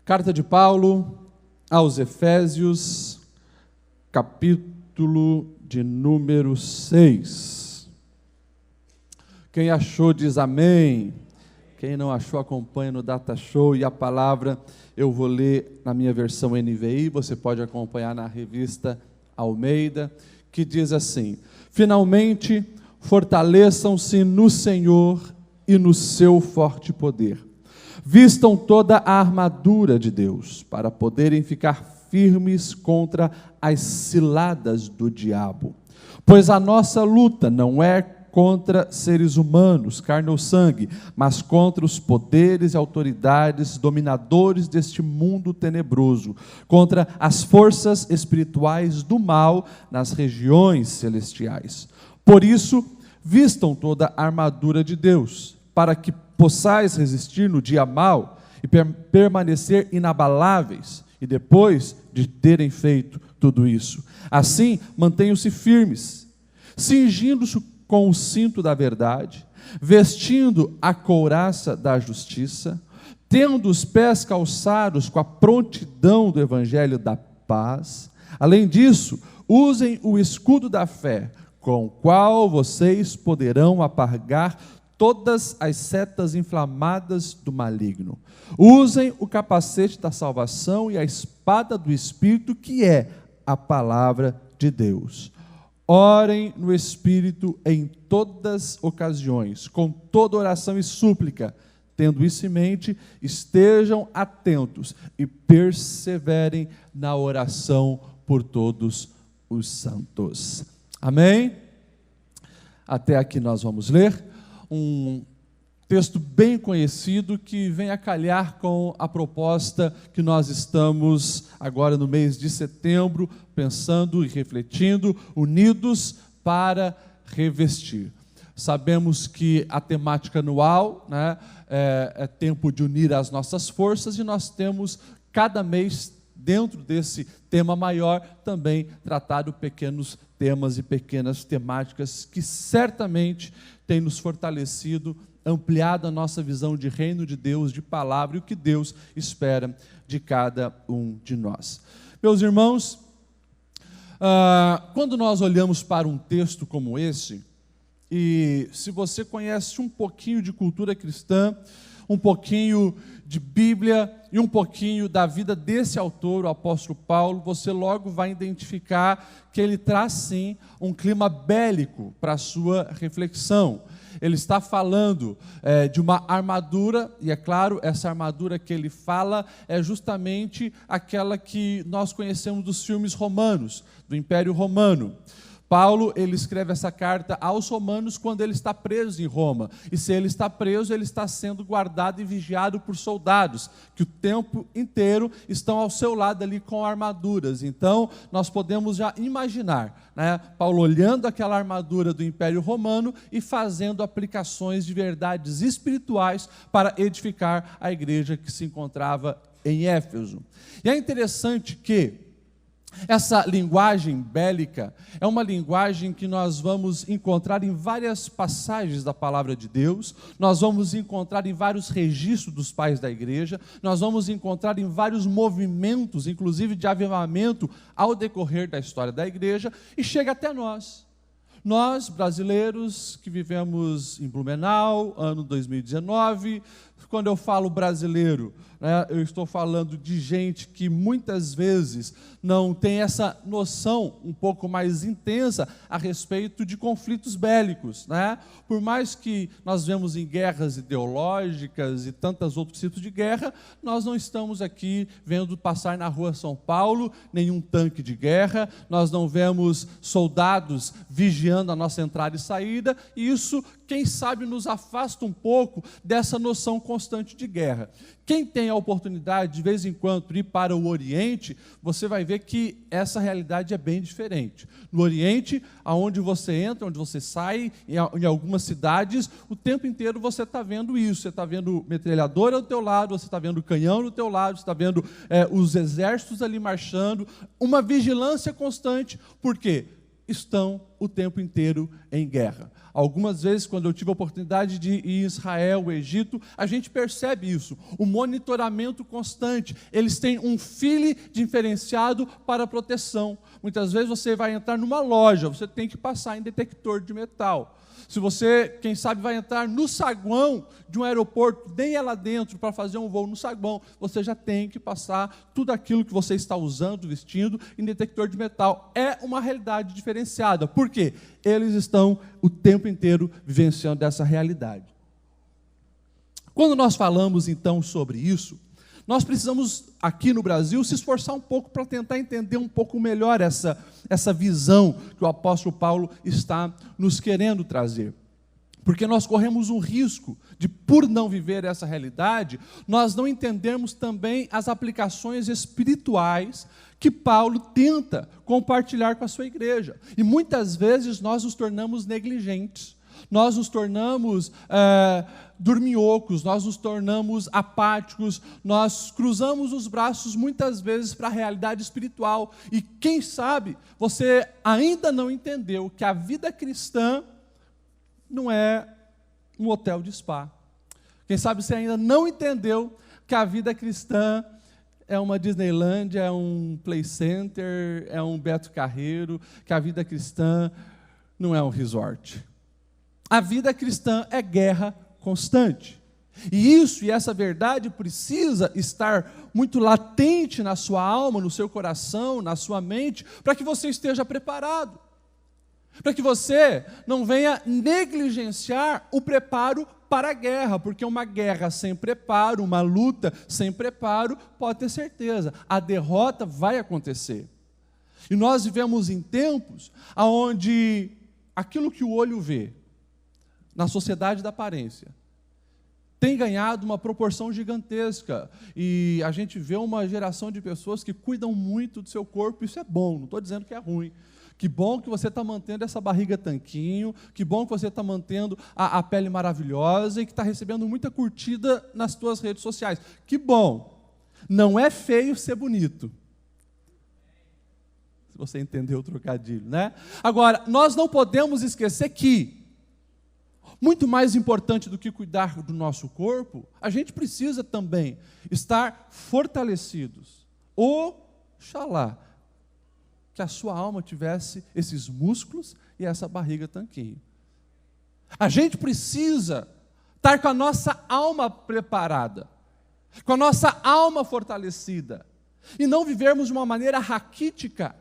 Carta de Paulo aos Efésios, capítulo de número 6. Quem achou diz amém. Quem não achou, acompanha no Data Show. E a palavra eu vou ler na minha versão NVI, você pode acompanhar na revista Almeida, que diz assim: finalmente, fortaleçam-se no Senhor e no seu forte poder. Vistam toda a armadura de Deus, para poderem ficar firmes contra as ciladas do diabo. Pois a nossa luta não é contra seres humanos, carne ou sangue, mas contra os poderes e autoridades dominadores deste mundo tenebroso, contra as forças espirituais do mal nas regiões celestiais. Por isso, vistam toda a armadura de Deus, para que possais resistir no dia mau e permanecer inabaláveis, e depois de terem feito tudo isso, assim mantenham-se firmes, cingindo-se com o cinto da verdade, vestindo a couraça da justiça, tendo os pés calçados com a prontidão do evangelho da paz. Além disso, usem o escudo da fé, com o qual vocês poderão apagar todas as setas inflamadas do maligno. Usem o capacete da salvação e a espada do Espírito, que é a palavra de Deus. Orem no Espírito em todas ocasiões, com toda oração e súplica. Tendo isso em mente, estejam atentos e perseverem na oração por todos os santos. Amém? Até aqui nós vamos ler um texto bem conhecido que vem a calhar com a proposta que nós estamos agora no mês de setembro, pensando e refletindo, unidos para revestir. Sabemos que a temática anual, é tempo de unir as nossas forças, e nós temos cada mês, dentro desse tema maior, também tratado pequenos temas e pequenas temáticas que certamente têm nos fortalecido, ampliado a nossa visão de reino de Deus, de palavra, e o que Deus espera de cada um de nós. Meus irmãos, quando nós olhamos para um texto como esse, e se você conhece um pouquinho de cultura cristã, um pouquinho de Bíblia e um pouquinho da vida desse autor, o apóstolo Paulo, você logo vai identificar que ele traz sim um clima bélico para a sua reflexão. Ele está falando de uma armadura, e é claro, essa armadura que ele fala é justamente aquela que nós conhecemos dos filmes romanos, do Império Romano. Paulo, ele escreve essa carta aos romanos quando ele está preso em Roma. E se ele está preso, ele está sendo guardado e vigiado por soldados, que o tempo inteiro estão ao seu lado ali com armaduras. Então, nós podemos já imaginar, Paulo olhando aquela armadura do Império Romano e fazendo aplicações de verdades espirituais para edificar a igreja que se encontrava em Éfeso. E é interessante que essa linguagem bélica é uma linguagem que nós vamos encontrar em várias passagens da palavra de Deus, nós vamos encontrar em vários registros dos pais da igreja, nós vamos encontrar em vários movimentos, inclusive de avivamento, ao decorrer da história da igreja, e chega até nós. Nós, brasileiros, que vivemos em Blumenau, ano 2019, quando eu falo brasileiro, eu estou falando de gente que muitas vezes não tem essa noção um pouco mais intensa a respeito de conflitos bélicos. Por mais que nós vemos em guerras ideológicas e tantos outros tipos de guerra, nós não estamos aqui vendo passar na rua São Paulo nenhum tanque de guerra, nós não vemos soldados vigiando a nossa entrada e saída, e isso, quem sabe, nos afasta um pouco dessa noção constante de guerra. Quem tem a oportunidade, de vez em quando, de ir para o Oriente, você vai ver que essa realidade é bem diferente. No Oriente, aonde você entra, onde você sai, em algumas cidades, o tempo inteiro você está vendo isso. Você está vendo metralhadora ao teu lado, você está vendo canhão do teu lado, você está vendo os exércitos ali marchando, uma vigilância constante. Por quê? Estão o tempo inteiro em guerra. Algumas vezes, quando eu tive a oportunidade de ir em Israel, o Egito, a gente percebe isso, o monitoramento constante. Eles têm um file diferenciado para proteção. Muitas vezes você vai entrar numa loja, você tem que passar em detector de metal. Se você, quem sabe, vai entrar no saguão de um aeroporto, nem é lá dentro para fazer um voo no saguão, você já tem que passar tudo aquilo que você está usando, vestindo, em detector de metal. É uma realidade diferenciada. Por quê? Eles estão o tempo inteiro vivenciando essa realidade. Quando nós falamos, então, sobre isso, nós precisamos, aqui no Brasil, se esforçar um pouco para tentar entender um pouco melhor essa visão que o apóstolo Paulo está nos querendo trazer. Porque nós corremos um risco de, por não viver essa realidade, nós não entendemos também as aplicações espirituais que Paulo tenta compartilhar com a sua igreja. E muitas vezes nós nos tornamos negligentes. Nós nos tornamos dorminhocos, nós nos tornamos apáticos, nós cruzamos os braços muitas vezes para a realidade espiritual. E quem sabe você ainda não entendeu que a vida cristã não é um hotel de spa. Quem sabe você ainda não entendeu que a vida cristã é uma Disneylândia, é um Play Center, é um Beto Carreiro, que a vida cristã não é um resort. A vida cristã é guerra constante. E essa verdade precisa estar muito latente na sua alma, no seu coração, na sua mente, para que você esteja preparado. Para que você não venha negligenciar o preparo para a guerra, porque uma guerra sem preparo, uma luta sem preparo, pode ter certeza, a derrota vai acontecer. E nós vivemos em tempos onde aquilo que o olho vê, na sociedade da aparência, tem ganhado uma proporção gigantesca, e a gente vê uma geração de pessoas que cuidam muito do seu corpo. Isso é bom, não estou dizendo que é ruim. Que bom que você está mantendo essa barriga tanquinho, que bom que você está mantendo a pele maravilhosa e que está recebendo muita curtida nas suas redes sociais. Que bom, não é feio ser bonito. Se você entendeu o trocadilho, né? Agora, nós não podemos esquecer que, muito mais importante do que cuidar do nosso corpo, a gente precisa também estar fortalecidos. Oxalá que a sua alma tivesse esses músculos e essa barriga tanquinho. A gente precisa estar com a nossa alma preparada, com a nossa alma fortalecida, e não vivermos de uma maneira raquítica,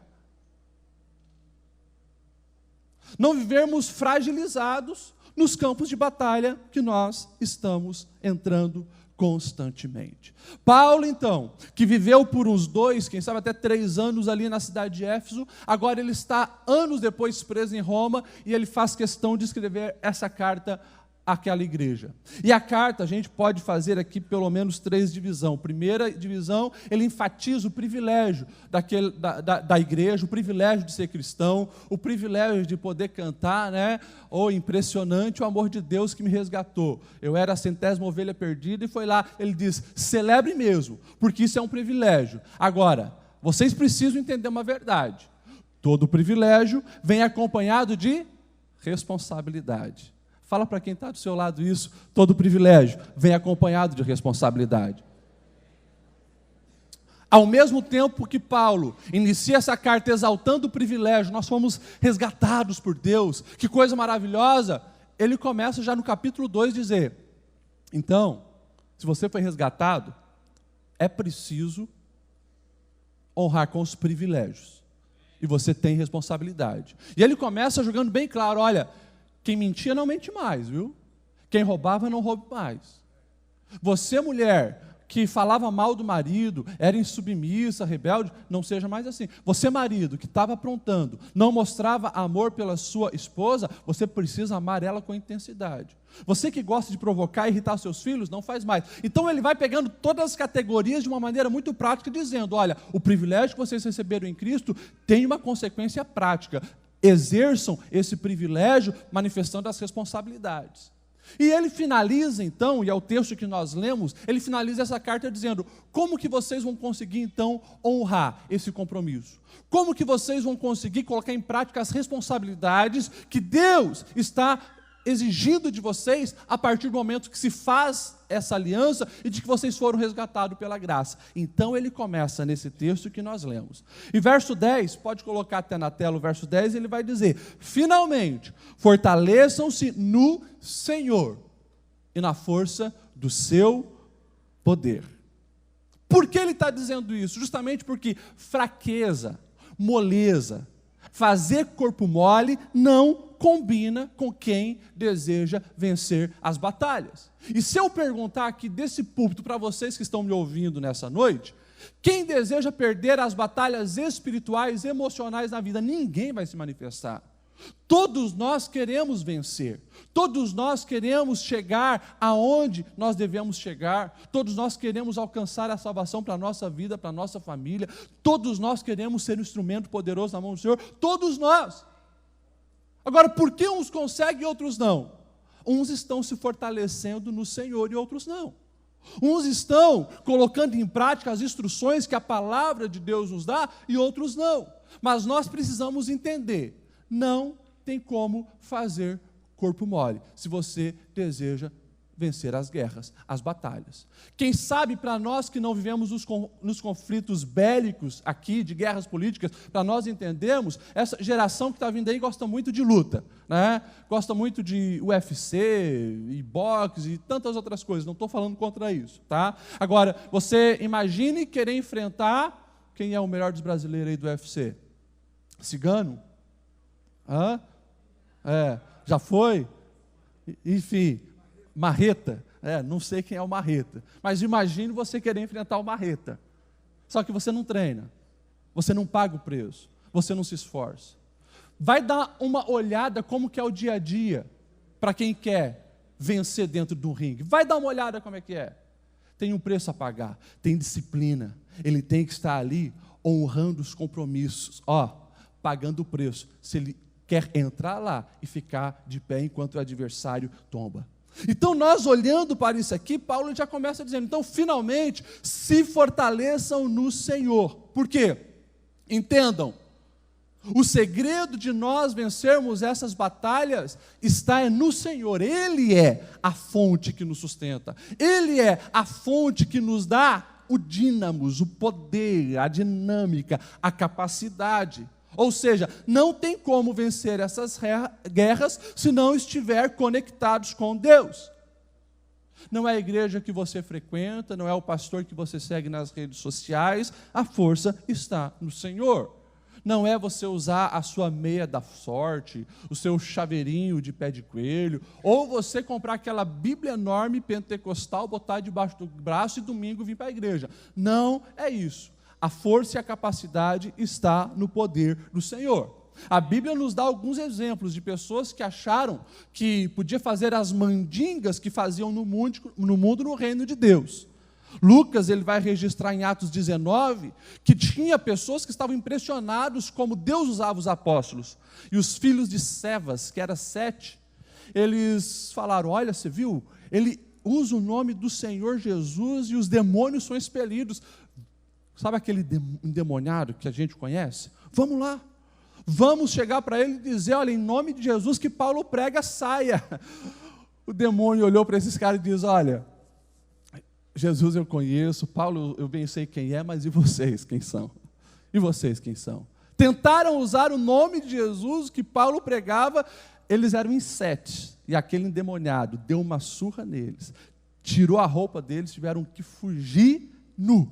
não vivermos fragilizados nos campos de batalha que nós estamos entrando constantemente. Paulo, então, que viveu por uns 2, quem sabe até 3 anos ali na cidade de Éfeso, agora ele está anos depois preso em Roma, e ele faz questão de escrever essa carta àquela igreja. E a carta a gente pode fazer aqui pelo menos 3 divisões. Primeira divisão, ele enfatiza o privilégio da igreja, o privilégio de ser cristão, o privilégio de poder cantar, né? Oh, impressionante o amor de Deus que me resgatou. Eu era a 100ª ovelha perdida e foi lá. Ele diz, celebre mesmo, porque isso é um privilégio. Agora, vocês precisam entender uma verdade. Todo privilégio vem acompanhado de responsabilidade. Fala para quem está do seu lado isso, todo privilégio vem acompanhado de responsabilidade. Ao mesmo tempo que Paulo inicia essa carta exaltando o privilégio, nós fomos resgatados por Deus, que coisa maravilhosa, ele começa já no capítulo 2 dizer, então, se você foi resgatado, é preciso honrar com os privilégios, e você tem responsabilidade. E ele começa jogando bem claro, olha, quem mentia não mente mais, viu? Quem roubava não roube mais. Você, mulher, que falava mal do marido, era insubmissa, rebelde, não seja mais assim. Você, marido, que estava aprontando, não mostrava amor pela sua esposa, você precisa amar ela com intensidade. Você que gosta de provocar e irritar seus filhos, não faz mais. Então ele vai pegando todas as categorias de uma maneira muito prática, dizendo, olha, o privilégio que vocês receberam em Cristo tem uma consequência prática. Exerçam esse privilégio manifestando as responsabilidades. E ele finaliza então, e é o texto que nós lemos, ele finaliza essa carta dizendo: como que vocês vão conseguir então honrar esse compromisso? Como que vocês vão conseguir colocar em prática as responsabilidades que Deus está exigindo de vocês a partir do momento que se faz essa aliança e de que vocês foram resgatados pela graça? Então ele começa nesse texto que nós lemos. E verso 10, pode colocar até na tela o verso 10, ele vai dizer: finalmente, fortaleçam-se no Senhor e na força do seu poder. Por que ele está dizendo isso? Justamente porque fraqueza, moleza, fazer corpo mole não combina com quem deseja vencer as batalhas. E se eu perguntar aqui desse púlpito para vocês que estão me ouvindo nessa noite, quem deseja perder as batalhas espirituais, emocionais na vida? Ninguém vai se manifestar. Todos nós queremos vencer, todos nós queremos chegar aonde nós devemos chegar, todos nós queremos alcançar a salvação para a nossa vida, para a nossa família, todos nós queremos ser um instrumento poderoso na mão do Senhor, todos nós. Agora, por que uns conseguem e outros não? Uns estão se fortalecendo no Senhor e outros não. Uns estão colocando em prática as instruções que a palavra de Deus nos dá e outros não. Mas nós precisamos entender: não tem como fazer corpo mole se você deseja vencer as guerras, as batalhas. Quem sabe para nós que não vivemos nos conflitos bélicos aqui, de guerras políticas, para nós entendermos, essa geração que está vindo aí gosta muito de luta, né? Gosta muito de UFC, e boxe e tantas outras coisas, não estou falando contra isso, tá? Agora, você imagine querer enfrentar, quem é o melhor dos brasileiros aí do UFC? Cigano? Hã? Já foi? Enfim, Marreta, não sei quem é o Marreta, mas imagine você querer enfrentar o Marreta, só que você não treina, você não paga o preço, você não se esforça. Vai dar uma olhada como que é o dia a dia, para quem quer vencer dentro de um ringue, vai dar uma olhada como é que é. Tem um preço a pagar, tem disciplina, ele tem que estar ali honrando os compromissos, pagando o preço, se ele quer entrar lá e ficar de pé enquanto o adversário tomba. Então, nós olhando para isso aqui, Paulo já começa dizendo: então, finalmente, se fortaleçam no Senhor. Por quê? Entendam, o segredo de nós vencermos essas batalhas está no Senhor. Ele é a fonte que nos sustenta, Ele é a fonte que nos dá o dínamos, o poder, a dinâmica, a capacidade. Ou seja, não tem como vencer essas guerras se não estiver conectados com Deus. Não é a igreja que você frequenta, não é o pastor que você segue nas redes sociais, a força está no Senhor. Não é você usar a sua meia da sorte, o seu chaveirinho de pé de coelho, ou você comprar aquela Bíblia enorme pentecostal, botar debaixo do braço e domingo vir para a igreja. Não é isso. A força e a capacidade está no poder do Senhor. A Bíblia nos dá alguns exemplos de pessoas que acharam que podia fazer as mandingas que faziam no mundo no reino de Deus. Lucas, ele vai registrar em Atos 19, que tinha pessoas que estavam impressionados como Deus usava os apóstolos. E os filhos de Cefas, que eram 7, eles falaram: olha, você viu? Ele usa o nome do Senhor Jesus e os demônios são expelidos. Sabe aquele endemoniado que a gente conhece? Vamos lá, vamos chegar para ele e dizer: olha, em nome de Jesus que Paulo prega, saia. O demônio olhou para esses caras e diz: olha, Jesus eu conheço, Paulo eu bem sei quem é, mas e vocês quem são? E vocês quem são? Tentaram usar o nome de Jesus que Paulo pregava, eles eram em 7, e aquele endemoniado deu uma surra neles, tirou a roupa deles, tiveram que fugir nu,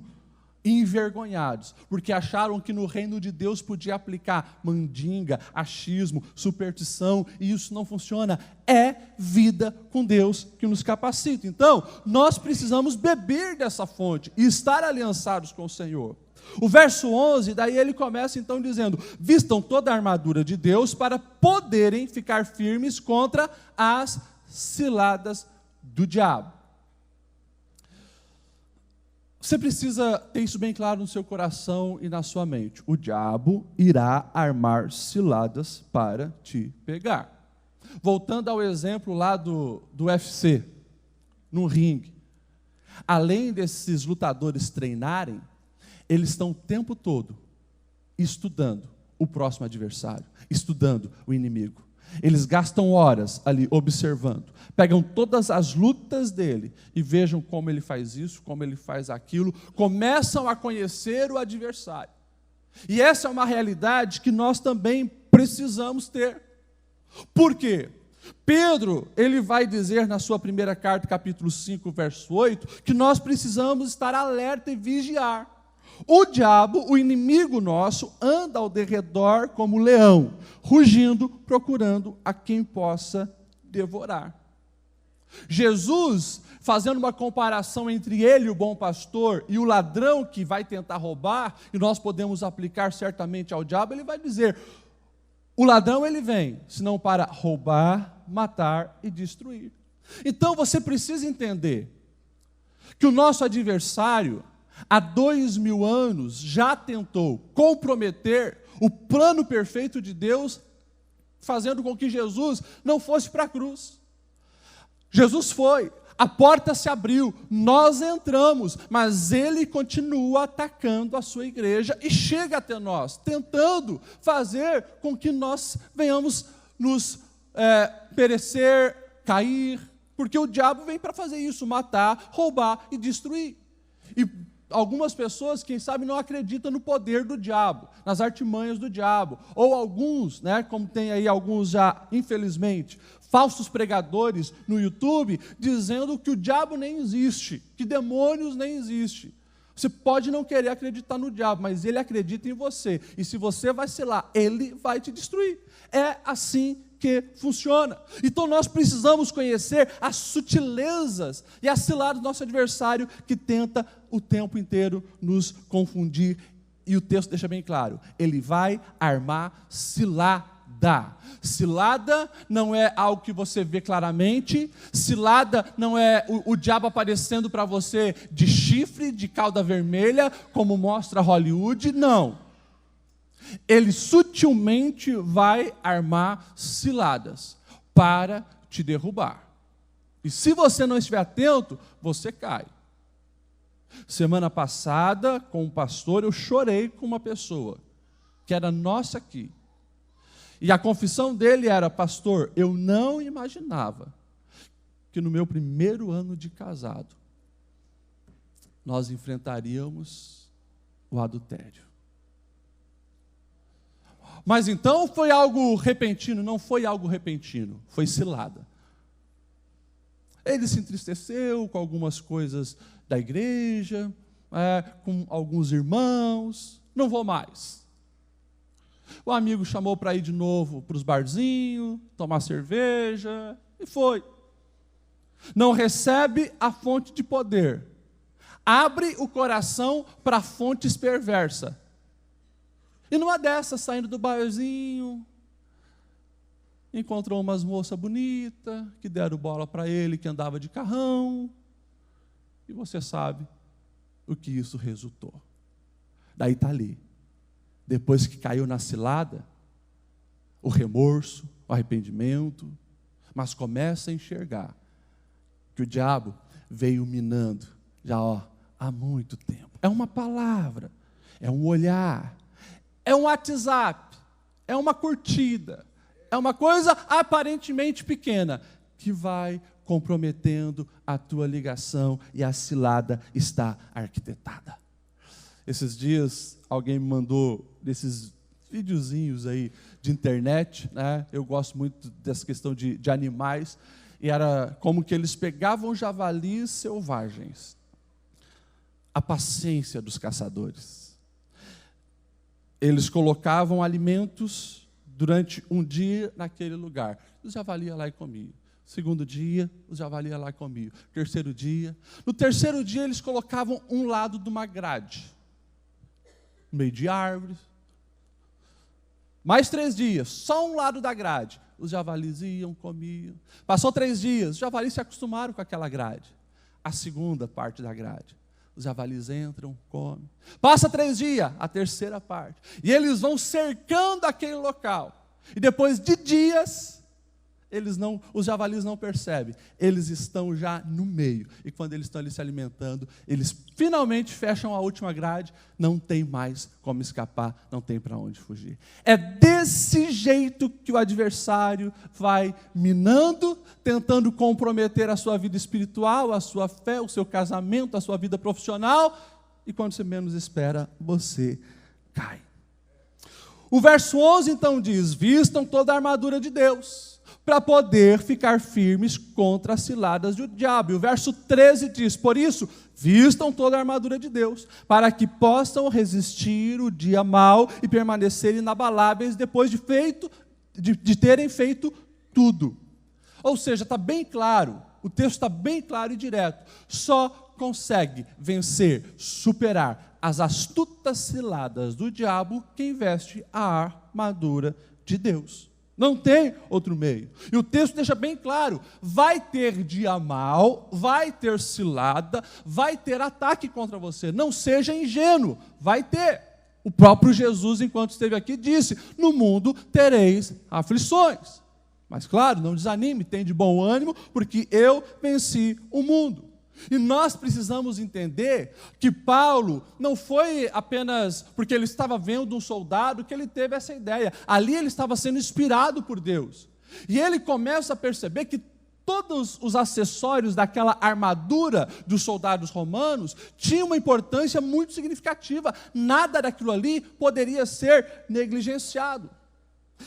envergonhados, porque acharam que no reino de Deus podia aplicar mandinga, achismo, superstição, e isso não funciona. É vida com Deus que nos capacita. Então, nós precisamos beber dessa fonte e estar aliançados com o Senhor. O verso 11, daí ele começa então dizendo: vistam toda a armadura de Deus para poderem ficar firmes contra as ciladas do diabo. Você precisa ter isso bem claro no seu coração e na sua mente. O diabo irá armar ciladas para te pegar. Voltando ao exemplo lá do UFC, no ringue. Além desses lutadores treinarem, eles estão o tempo todo estudando o próximo adversário, estudando o inimigo. Eles gastam horas ali observando, pegam todas as lutas dele e vejam como ele faz isso, como ele faz aquilo, começam a conhecer o adversário. E essa é uma realidade que nós também precisamos ter. Por quê? Pedro, ele vai dizer na sua primeira carta, capítulo 5, verso 8, que nós precisamos estar alerta e vigiar. O diabo, o inimigo nosso, anda ao derredor como leão, rugindo, procurando a quem possa devorar. Jesus, fazendo uma comparação entre ele, o bom pastor, e o ladrão que vai tentar roubar, e nós podemos aplicar certamente ao diabo, ele vai dizer: o ladrão ele vem, senão para roubar, matar e destruir. Então você precisa entender que o nosso adversário, há 2000 anos, já tentou comprometer o plano perfeito de Deus, fazendo com que Jesus não fosse para a cruz. Jesus foi, a porta se abriu, nós entramos, mas ele continua atacando a sua igreja e chega até nós, tentando fazer com que nós venhamos nos perecer, cair, porque o diabo vem para fazer isso, matar, roubar e destruir. E algumas pessoas, quem sabe, não acreditam no poder do diabo, nas artimanhas do diabo, ou alguns, como tem aí alguns já, infelizmente, falsos pregadores no YouTube, dizendo que o diabo nem existe, que demônios nem existem. Você pode não querer acreditar no diabo, mas ele acredita em você, e se você vacilar, ele vai te destruir. É assim que funciona. Então nós precisamos conhecer as sutilezas e as ciladas do nosso adversário, que tenta o tempo inteiro nos confundir. E o texto deixa bem claro, ele vai armar cilada. Cilada não é algo que você vê claramente, cilada não é o diabo aparecendo para você de chifre, de cauda vermelha, como mostra Hollywood, não. Ele sutilmente vai armar ciladas para te derrubar. E se você não estiver atento, você cai. Semana passada, com um pastor, eu chorei com uma pessoa, que era nossa aqui. E a confissão dele era: pastor, eu não imaginava que no meu primeiro ano de casado, nós enfrentaríamos o adultério. Mas então foi algo repentino? Não foi algo repentino, foi cilada. Ele se entristeceu com algumas coisas da igreja, com alguns irmãos, não vou mais. O amigo chamou para ir de novo para os barzinhos, tomar cerveja, e foi. Não recebe a fonte de poder, abre o coração para fontes perversas. E numa dessas, saindo do barzinho, encontrou umas moças bonitas, que deram bola para ele, que andava de carrão, e você sabe o que isso resultou. Daí está ali. Depois que caiu na cilada, o remorso, o arrependimento, mas começa a enxergar que o diabo veio minando, já há muito tempo. É uma palavra, é um olhar, é um WhatsApp, é uma curtida, é uma coisa aparentemente pequena, que vai comprometendo a tua ligação e a cilada está arquitetada. Esses dias, alguém me mandou desses videozinhos aí de internet, Eu gosto muito dessa questão de animais, e era como que eles pegavam javalis selvagens. A paciência dos caçadores. Eles colocavam alimentos durante um dia naquele lugar. Os javali iam lá e comiam. Segundo dia, os javali iam lá e comiam. Terceiro dia. No terceiro dia, eles colocavam um lado de uma grade, no meio de árvores. Mais 3 dias, só um lado da grade. Os javalis iam, comiam. Passou 3 dias, os javalis se acostumaram com aquela grade. A segunda parte da grade. Os javalis entram, comem. Passa 3 dias, a terceira parte. E eles vão cercando aquele local. E depois de dias, os javalis não percebem, eles estão já no meio, e quando eles estão ali se alimentando, eles finalmente fecham a última grade, não tem mais como escapar, não tem para onde fugir. É desse jeito que o adversário vai minando, tentando comprometer a sua vida espiritual, a sua fé, o seu casamento, a sua vida profissional, e quando você menos espera, você cai. O verso 11 então diz: vistam toda a armadura de Deus, para poder ficar firmes contra as ciladas do diabo. E o verso 13 diz: por isso, vistam toda a armadura de Deus, para que possam resistir o dia mau e permanecerem inabaláveis depois de terem feito tudo. Ou seja, está bem claro, o texto está bem claro e direto. Só consegue vencer, superar as astutas ciladas do diabo quem veste a armadura de Deus. Não tem outro meio. E o texto deixa bem claro: vai ter dia mau, vai ter cilada, vai ter ataque contra você. Não seja ingênuo, vai ter. O próprio Jesus, enquanto esteve aqui, disse: no mundo tereis aflições. Mas claro, não desanime, tem de bom ânimo, porque eu venci o mundo. E nós precisamos entender que Paulo não foi apenas porque ele estava vendo um soldado que ele teve essa ideia. Ali ele estava sendo inspirado por Deus. E ele começa a perceber que todos os acessórios daquela armadura dos soldados romanos tinham uma importância muito significativa. Nada daquilo ali poderia ser negligenciado.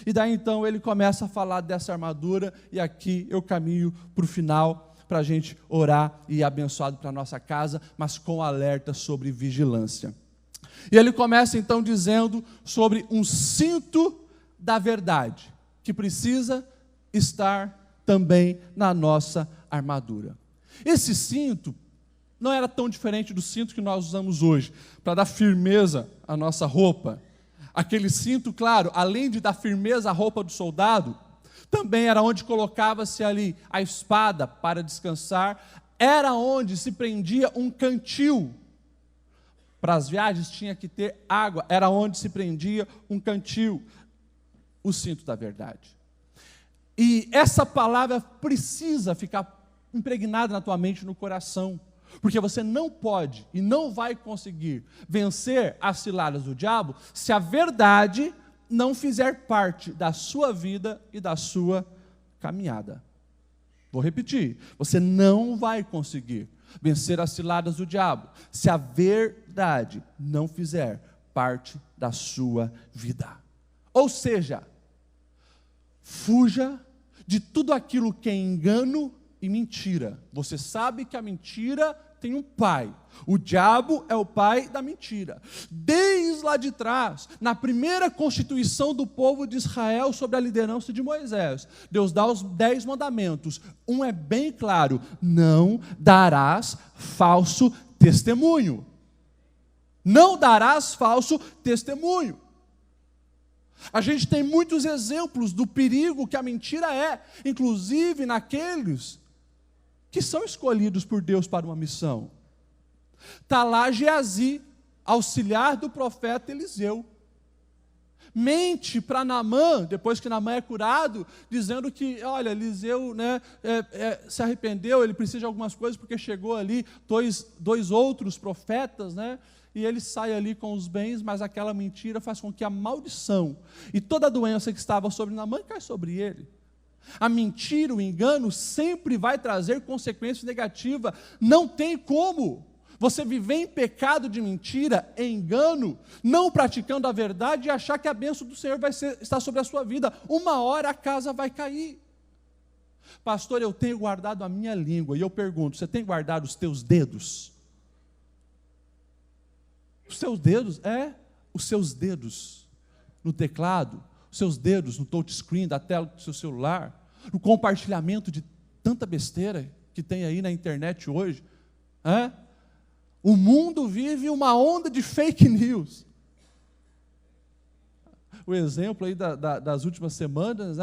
E daí então ele começa a falar dessa armadura, e aqui eu caminho para o final, para a gente orar e ir abençoado para a nossa casa, mas com alerta sobre vigilância. E ele começa então dizendo sobre um cinto da verdade, que precisa estar também na nossa armadura. Esse cinto não era tão diferente do cinto que nós usamos hoje, para dar firmeza à nossa roupa. Aquele cinto, claro, além de dar firmeza à roupa do soldado, também era onde colocava-se ali a espada para descansar, era onde se prendia um cantil. Para as viagens tinha que ter água, era onde se prendia um cantil, o cinto da verdade. E essa palavra precisa ficar impregnada na tua mente e no coração, porque você não pode e não vai conseguir vencer as ciladas do diabo se a verdade não fizer parte da sua vida e da sua caminhada. Vou repetir: você não vai conseguir vencer as ciladas do diabo se a verdade não fizer parte da sua vida. Ou seja, fuja de tudo aquilo que é engano e mentira. Você sabe que a mentira tem um pai. O diabo é o pai da mentira. Desde lá de trás, na primeira constituição do povo de Israel, sob a liderança de Moisés, Deus dá os 10 mandamentos. Um é bem claro: não darás falso testemunho. Não darás falso testemunho. A gente tem muitos exemplos do perigo que a mentira é, inclusive naqueles que são escolhidos por Deus para uma missão. Está lá Geazi, auxiliar do profeta Eliseu. Mente para Naamã, depois que Naamã é curado, dizendo que, olha, Eliseu se arrependeu, ele precisa de algumas coisas, porque chegou ali dois outros profetas, e ele sai ali com os bens, mas aquela mentira faz com que a maldição e toda a doença que estava sobre Naamã cai sobre ele. A mentira, o engano, sempre vai trazer consequências negativas. Não tem como você viver em pecado de mentira, em engano, não praticando a verdade e achar que a bênção do Senhor vai estar sobre a sua vida. Uma hora a casa vai cair. Pastor, eu tenho guardado a minha língua. E eu pergunto: você tem guardado os teus dedos? Os seus dedos? Os seus dedos no teclado, os seus dedos no touchscreen da tela do seu celular, no compartilhamento de tanta besteira que tem aí na internet hoje. O mundo vive uma onda de fake news. O exemplo aí das últimas semanas,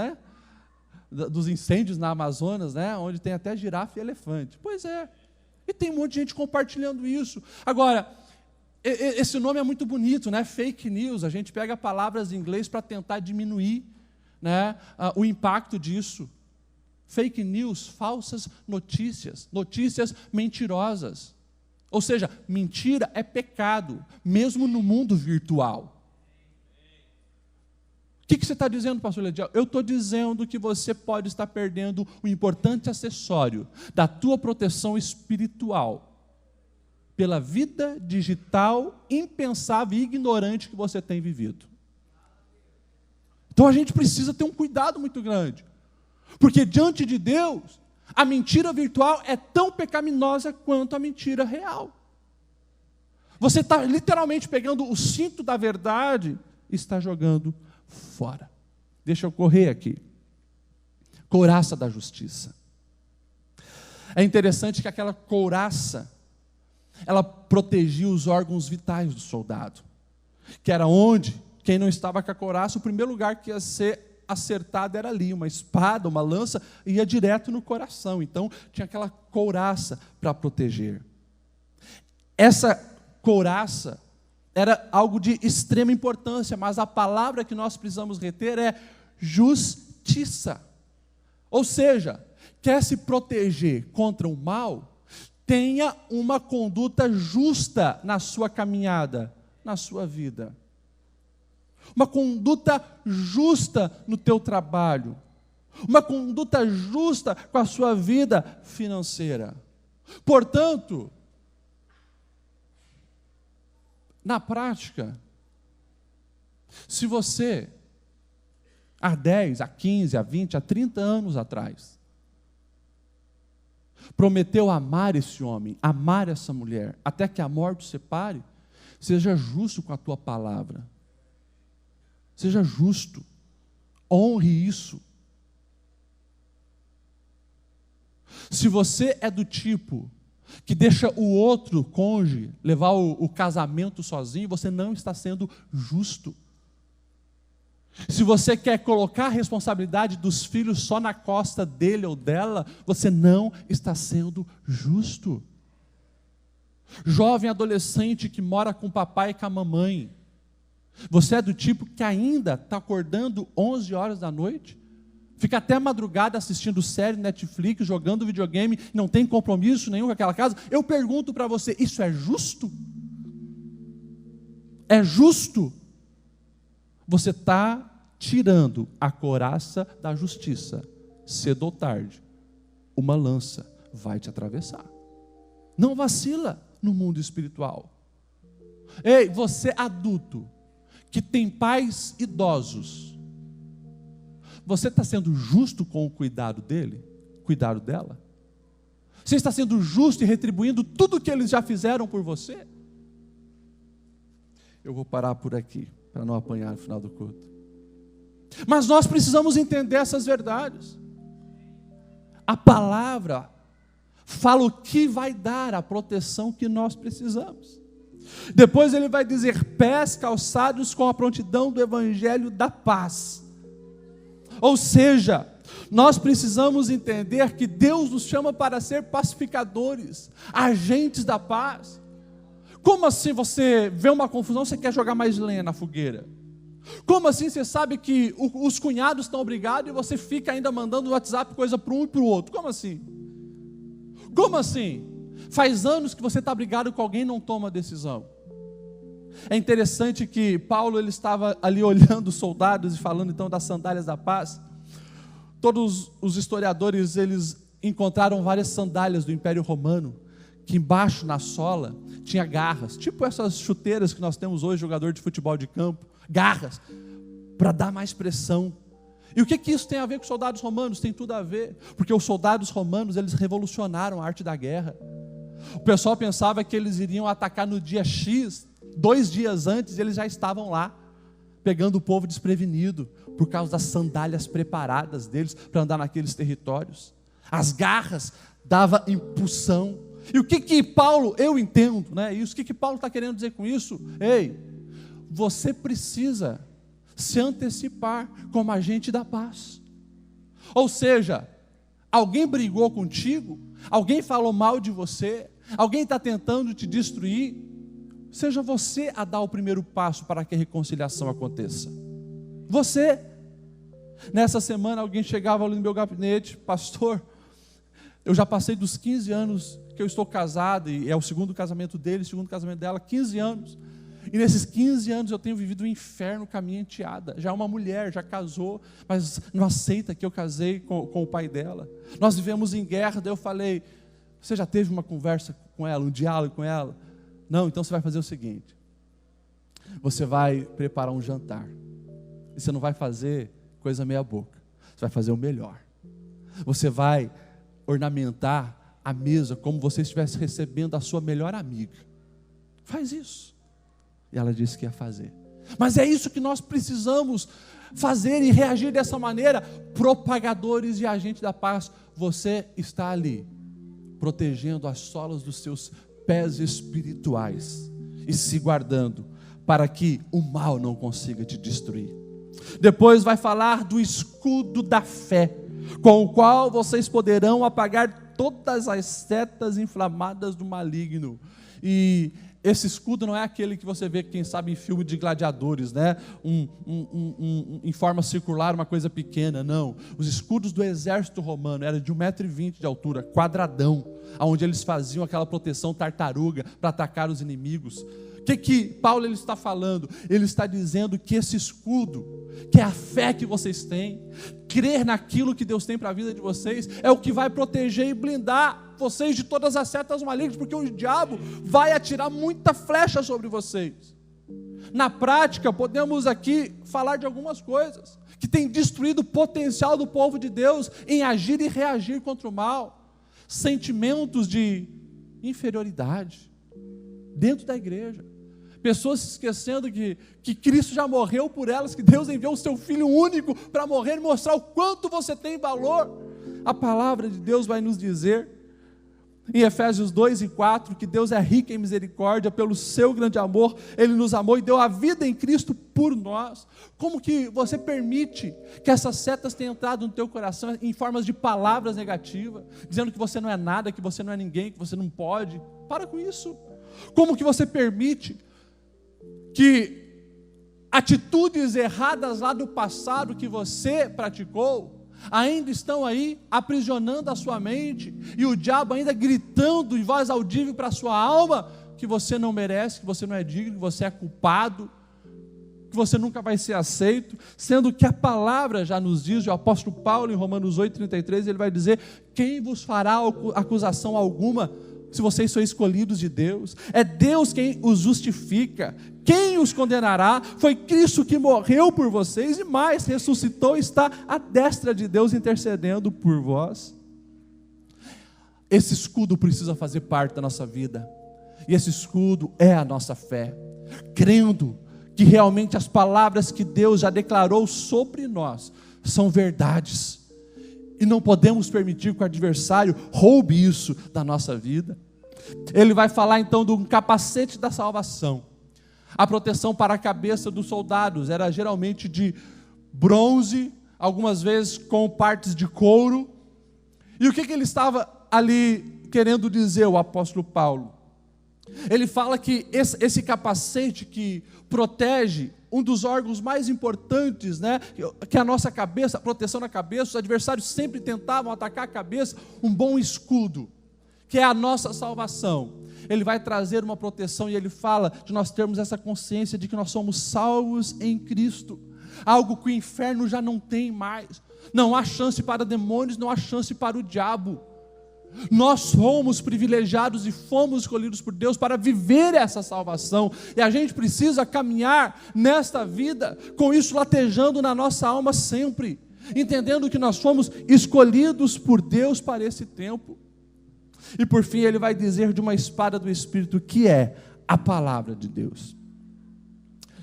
dos incêndios na Amazonas, onde tem até girafa e elefante. Pois é, e tem um monte de gente compartilhando isso. Agora, esse nome é muito bonito, fake news. A gente pega palavras em inglês para tentar diminuir o impacto disso. fake news, falsas notícias, notícias mentirosas. Ou seja, mentira é pecado, mesmo no mundo virtual. O que você está dizendo, pastor Lediel? Eu estou dizendo que você pode estar perdendo um importante acessório da tua proteção espiritual pela vida digital impensável e ignorante que você tem vivido. Então a gente precisa ter um cuidado muito grande, porque diante de Deus, a mentira virtual é tão pecaminosa quanto a mentira real. Você está literalmente pegando o cinto da verdade e está jogando fora. Deixa eu correr aqui. Couraça da justiça. É interessante que aquela couraça, ela protegia os órgãos vitais do soldado, que era onde, quem não estava com a couraça, o primeiro lugar que ia ser acertado era ali, uma espada, uma lança, ia direto no coração. Então, tinha aquela couraça para proteger. Essa couraça era algo de extrema importância, mas a palavra que nós precisamos reter é justiça. Ou seja, quer se proteger contra o mal, tenha uma conduta justa na sua caminhada, na sua vida. Uma conduta justa no teu trabalho. Uma conduta justa com a sua vida financeira. Portanto, na prática, se você, há 10, há 15, há 20, há 30 anos atrás, prometeu amar esse homem, amar essa mulher, até que a morte o separe, seja justo com a tua palavra. Seja justo, honre isso. Se você é do tipo que deixa o outro cônjuge levar o casamento sozinho, você não está sendo justo. Se você quer colocar a responsabilidade dos filhos só na costa dele ou dela, você não está sendo justo. Jovem adolescente que mora com o papai e com a mamãe, você é do tipo que ainda está acordando 11 horas da noite? Fica até madrugada assistindo série, Netflix, jogando videogame, não tem compromisso nenhum com aquela casa? Eu pergunto para você, isso é justo? É justo? Você está tirando a couraça da justiça. Cedo ou tarde, uma lança vai te atravessar. Não vacila no mundo espiritual. Ei, você adulto, que tem pais idosos, você está sendo justo com o cuidado dele, cuidado dela? Você está sendo justo e retribuindo tudo que eles já fizeram por você? Eu vou parar por aqui, para não apanhar no final do culto. Mas nós precisamos entender essas verdades. A palavra fala o que vai dar a proteção que nós precisamos. Depois ele vai dizer, pés calçados com a prontidão do evangelho da paz. Ou seja, nós precisamos entender que Deus nos chama para ser pacificadores, agentes da paz. Como assim você vê uma confusão, você quer jogar mais lenha na fogueira? Como assim você sabe que os cunhados estão brigados e você fica ainda mandando no WhatsApp coisa para um e para o outro? Como assim? Como assim? Faz anos que você está brigado com alguém e não toma decisão. É interessante que Paulo ele estava ali olhando os soldados e falando então das sandálias da paz. Todos os historiadores eles encontraram várias sandálias do Império Romano, que embaixo na sola tinha garras, tipo essas chuteiras que nós temos hoje, jogador de futebol de campo, garras, para dar mais pressão. E o que isso tem a ver com os soldados romanos? Tem tudo a ver, porque os soldados romanos eles revolucionaram a arte da guerra. O pessoal pensava que eles iriam atacar no dia X, 2 dias antes eles já estavam lá, pegando o povo desprevenido, por causa das sandálias preparadas deles para andar naqueles territórios. As garras davam impulsão. E o que Paulo, eu entendo, né? Isso, o que Paulo está querendo dizer com isso? Ei, você precisa se antecipar como agente da paz. Ou seja, alguém brigou contigo, alguém falou mal de você, alguém está tentando te destruir, seja você a dar o primeiro passo para que a reconciliação aconteça. Você. Nessa semana alguém chegava ali no meu gabinete: pastor, eu já passei dos 15 anos que eu estou casado, e é o segundo casamento dele, o segundo casamento dela, 15 anos. E nesses 15 anos eu tenho vivido um inferno com a minha enteada. Já é uma mulher, já casou, mas não aceita que eu casei com o pai dela. Nós vivemos em guerra. Daí eu falei: você já teve uma conversa com ela, um diálogo com ela? Não, então você vai fazer o seguinte: você vai preparar um jantar. E você não vai fazer coisa meia boca, você vai fazer o melhor. Você vai ornamentar a mesa como você estivesse recebendo a sua melhor amiga. Faz isso. E ela disse que ia fazer. Mas é isso que nós precisamos fazer e reagir dessa maneira. Propagadores e agentes da paz. Você está ali, protegendo as solas dos seus pés espirituais e se guardando para que o mal não consiga te destruir. Depois vai falar do escudo da fé, com o qual vocês poderão apagar todas as setas inflamadas do maligno. E esse escudo não é aquele que você vê, quem sabe, em filme de gladiadores, né? Em forma circular, uma coisa pequena. Não. Os escudos do exército romano eram de 1,20 m de altura, quadradão, onde eles faziam aquela proteção tartaruga para atacar os inimigos. O que Paulo ele está falando? Ele está dizendo que esse escudo, que é a fé que vocês têm, crer naquilo que Deus tem para a vida de vocês, é o que vai proteger e blindar vocês de todas as setas malignas, porque o diabo vai atirar muita flecha sobre vocês. Na prática, podemos aqui falar de algumas coisas que têm destruído o potencial do povo de Deus em agir e reagir contra o mal. Sentimentos de inferioridade dentro da igreja. Pessoas se esquecendo que Cristo já morreu por elas, que Deus enviou o seu Filho único para morrer e mostrar o quanto você tem valor. A palavra de Deus vai nos dizer, em Efésios 2:4, que Deus é rico em misericórdia, pelo seu grande amor, Ele nos amou e deu a vida em Cristo por nós. Como que você permite que essas setas tenham entrado no teu coração em formas de palavras negativas, dizendo que você não é nada, que você não é ninguém, que você não pode? Para com isso. Como que você permite que atitudes erradas lá do passado que você praticou ainda estão aí aprisionando a sua mente, e o diabo ainda gritando em voz audível para a sua alma que você não merece, que você não é digno, que você é culpado, que você nunca vai ser aceito, sendo que a palavra já nos diz, o apóstolo Paulo em Romanos 8:33, ele vai dizer: quem vos fará acusação alguma se vocês são escolhidos de Deus? É Deus quem os justifica. Quem os condenará? Foi Cristo que morreu por vocês e mais, ressuscitou e está à destra de Deus intercedendo por vós. Esse escudo precisa fazer parte da nossa vida, e esse escudo é a nossa fé, crendo que realmente as palavras que Deus já declarou sobre nós são verdades, e não podemos permitir que o adversário roube isso da nossa vida. Ele vai falar então do capacete da salvação. A proteção para a cabeça dos soldados era geralmente de bronze, algumas vezes com partes de couro. E o que ele estava ali querendo dizer, o apóstolo Paulo? Ele fala que esse capacete que protege um dos órgãos mais importantes, né, que é a nossa cabeça, a proteção da cabeça. Os adversários sempre tentavam atacar a cabeça. Um bom escudo, que é a nossa salvação, ele vai trazer uma proteção, e ele fala de nós termos essa consciência de que nós somos salvos em Cristo, algo que o inferno já não tem mais. Não há chance para demônios, não há chance para o diabo. Nós somos privilegiados e fomos escolhidos por Deus para viver essa salvação, e a gente precisa caminhar nesta vida com isso latejando na nossa alma sempre, entendendo que nós fomos escolhidos por Deus para esse tempo. E por fim ele vai dizer de uma espada do Espírito, que é a palavra de Deus.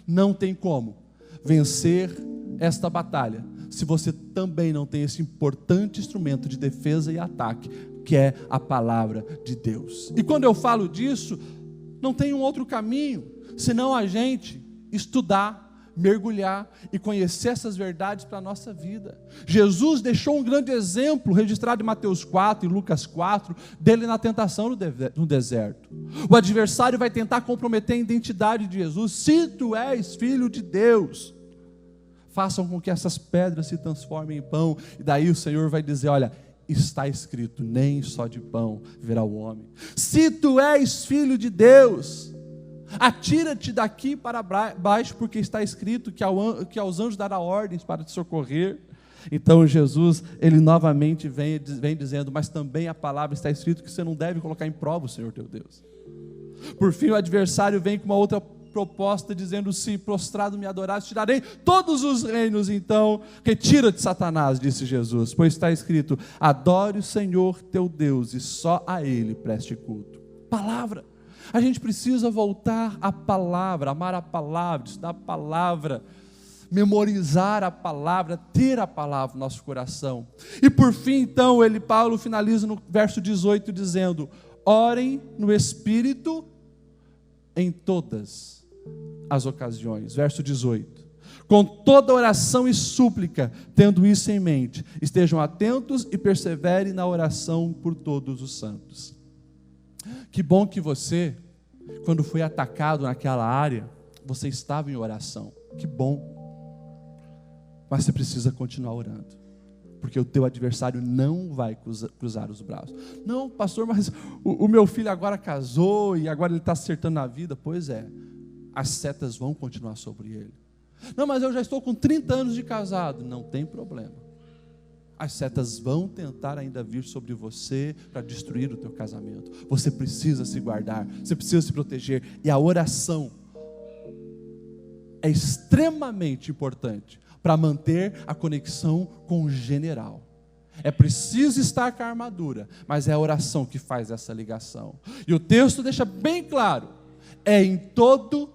Não tem como vencer esta batalha se você também não tem esse importante instrumento de defesa e ataque, que é a palavra de Deus. E quando eu falo disso, não tem um outro caminho senão a gente estudar, mergulhar e conhecer essas verdades para a nossa vida. Jesus deixou um grande exemplo registrado em Mateus 4 e Lucas 4, dele na tentação no deserto. O adversário vai tentar comprometer a identidade de Jesus. Se tu és filho de Deus, façam com que essas pedras se transformem em pão. E daí o Senhor vai dizer, olha, está escrito, nem só de pão viverá o homem. Se tu és filho de Deus, atira-te daqui para baixo, porque está escrito que aos anjos dará ordens para te socorrer. Então Jesus, ele novamente vem dizendo, mas também a palavra está escrito que você não deve colocar em prova o Senhor teu Deus. Por fim o adversário vem com uma outra proposta, dizendo, se prostrado me adorares, te darei todos os reinos. Então, retira-te, Satanás, disse Jesus, pois está escrito, adore o Senhor teu Deus, e só a Ele preste culto. Palavra, a gente precisa voltar à palavra, amar a palavra, estudar a palavra, memorizar a palavra, ter a palavra no nosso coração. E por fim, então, Paulo finaliza no verso 18, dizendo, orem no Espírito em todas as ocasiões. Verso 18. Com toda oração e súplica, tendo isso em mente, estejam atentos e perseverem na oração por todos os santos. Que bom que você, quando foi atacado naquela área, você estava em oração. Que bom. Mas você precisa continuar orando, porque o teu adversário não vai cruzar os braços. Não, pastor, mas o meu filho agora casou e agora ele está acertando na vida. Pois é, as setas vão continuar sobre ele. Não, mas eu já estou com 30 anos de casado. Não tem problema. As setas vão tentar ainda vir sobre você para destruir o teu casamento. Você precisa se guardar, você precisa se proteger. E a oração é extremamente importante para manter a conexão com o general. É preciso estar com a armadura, mas é a oração que faz essa ligação. E o texto deixa bem claro, é em todo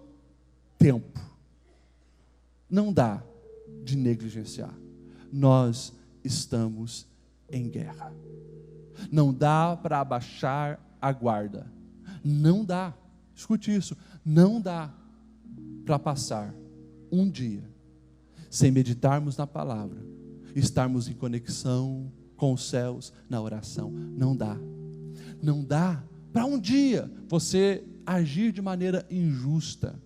tempo. Não dá de negligenciar. Nós estamos em guerra. Não dá para abaixar a guarda. Não dá, escute isso, não dá para passar um dia sem meditarmos na palavra, estarmos em conexão com os céus na oração. Não dá. Não dá para um dia você agir de maneira injusta.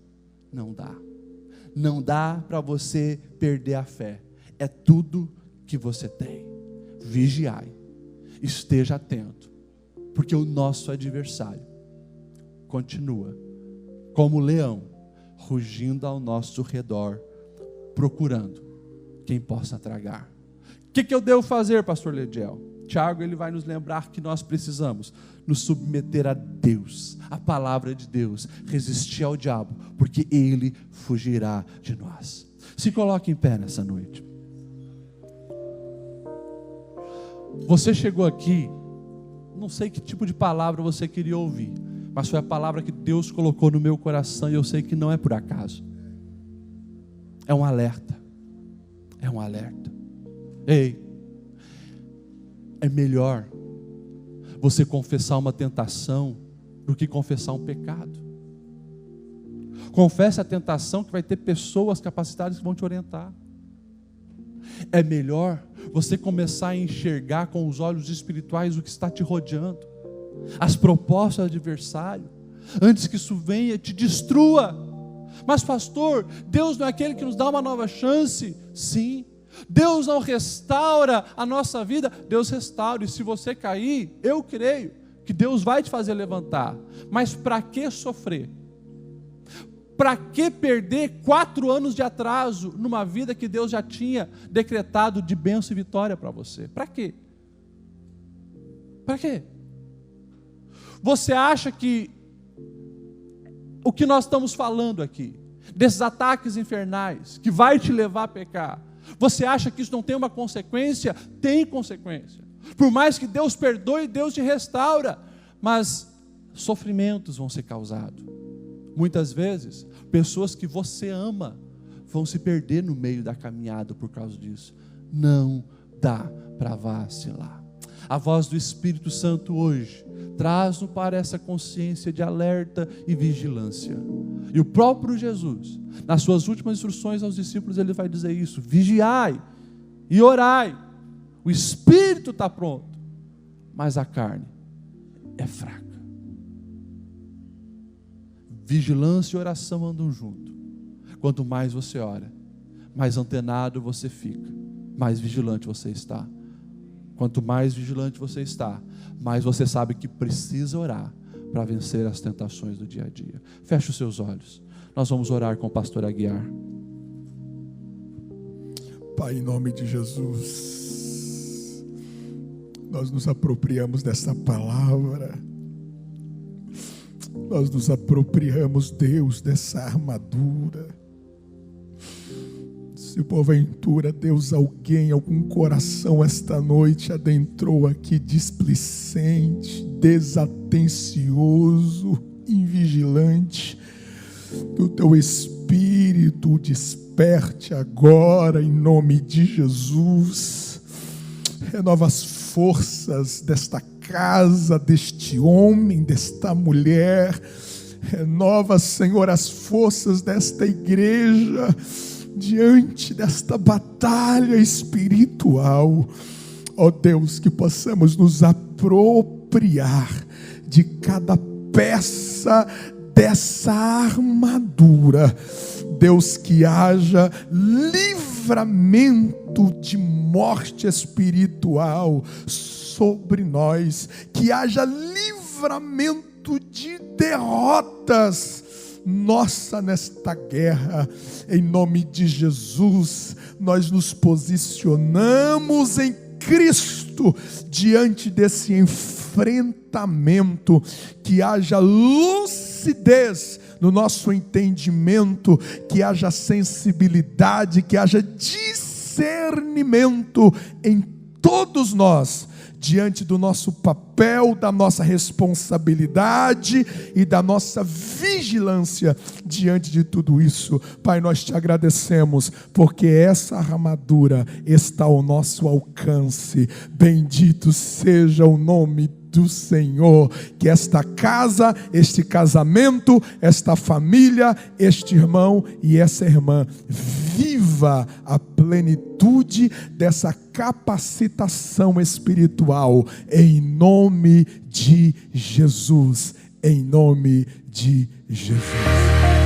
Não dá. Não dá para você perder a fé. É tudo que você tem. Vigiai. Esteja atento, porque o nosso adversário continua como leão, rugindo ao nosso redor, procurando quem possa tragar. O que eu devo fazer, pastor Lediel? Tiago, ele vai nos lembrar que nós precisamos nos submeter a Deus, a palavra de Deus, resistir ao diabo, porque ele fugirá de nós. Se coloque em pé nessa noite. Você chegou aqui, não sei que tipo de palavra você queria ouvir, mas foi a palavra que Deus colocou no meu coração, e eu sei que não é por acaso. É um alerta. É um alerta. Ei, é melhor você confessar uma tentação do que confessar um pecado. Confesse a tentação, que vai ter pessoas capacitadas que vão te orientar. É melhor você começar a enxergar com os olhos espirituais o que está te rodeando, as propostas do adversário, antes que isso venha e te destrua. Mas pastor, Deus não é aquele que nos dá uma nova chance? Sim. Deus não restaura a nossa vida? Deus restaura, e se você cair, eu creio que Deus vai te fazer levantar. Mas para que sofrer? Para que perder 4 anos de atraso numa vida que Deus já tinha decretado de bênção e vitória para você? Para quê? Para quê? Você acha que o que nós estamos falando aqui, desses ataques infernais, que vai te levar a pecar, você acha que isso não tem uma consequência? Tem consequência. Por mais que Deus perdoe, Deus te restaura, mas sofrimentos vão ser causados. Muitas vezes, pessoas que você ama vão se perder no meio da caminhada por causa disso. Não dá para vacilar. A voz do Espírito Santo hoje traz-nos para essa consciência de alerta e vigilância. E o próprio Jesus, nas suas últimas instruções aos discípulos, ele vai dizer isso: vigiai e orai. O espírito está pronto, mas a carne é fraca. Vigilância e oração andam junto. Quanto mais você ora, mais antenado você fica, mais vigilante você está. Quanto mais vigilante você está, mais você sabe que precisa orar para vencer as tentações do dia a dia. Feche os seus olhos. Nós vamos orar com o pastor Aguiar. Pai, em nome de Jesus, nós nos apropriamos dessa palavra. Nós nos apropriamos, Deus, dessa armadura. Se porventura, Deus, algum coração esta noite adentrou aqui displicente, desatencioso, invigilante, que o teu Espírito desperte agora em nome de Jesus. Renova as forças desta casa, deste homem, desta mulher. Renova, Senhor, as forças desta igreja diante desta batalha espiritual. Ó Deus, que possamos nos apropriar de cada peça dessa armadura. Deus, que haja livramento de morte espiritual sobre nós, que haja livramento de derrotas nossa nesta guerra. Em nome de Jesus, nós nos posicionamos em Cristo diante desse enfrentamento. Que haja lucidez no nosso entendimento, que haja sensibilidade, que haja discernimento em todos nós, diante do nosso papel, da nossa responsabilidade e da nossa vigilância diante de tudo isso. Pai, nós te agradecemos, porque essa armadura está ao nosso alcance. Bendito seja o nome do Senhor. Que esta casa, este casamento, esta família, este irmão e essa irmã viva a plenitude dessa capacitação espiritual, em nome de Jesus, em nome de Jesus.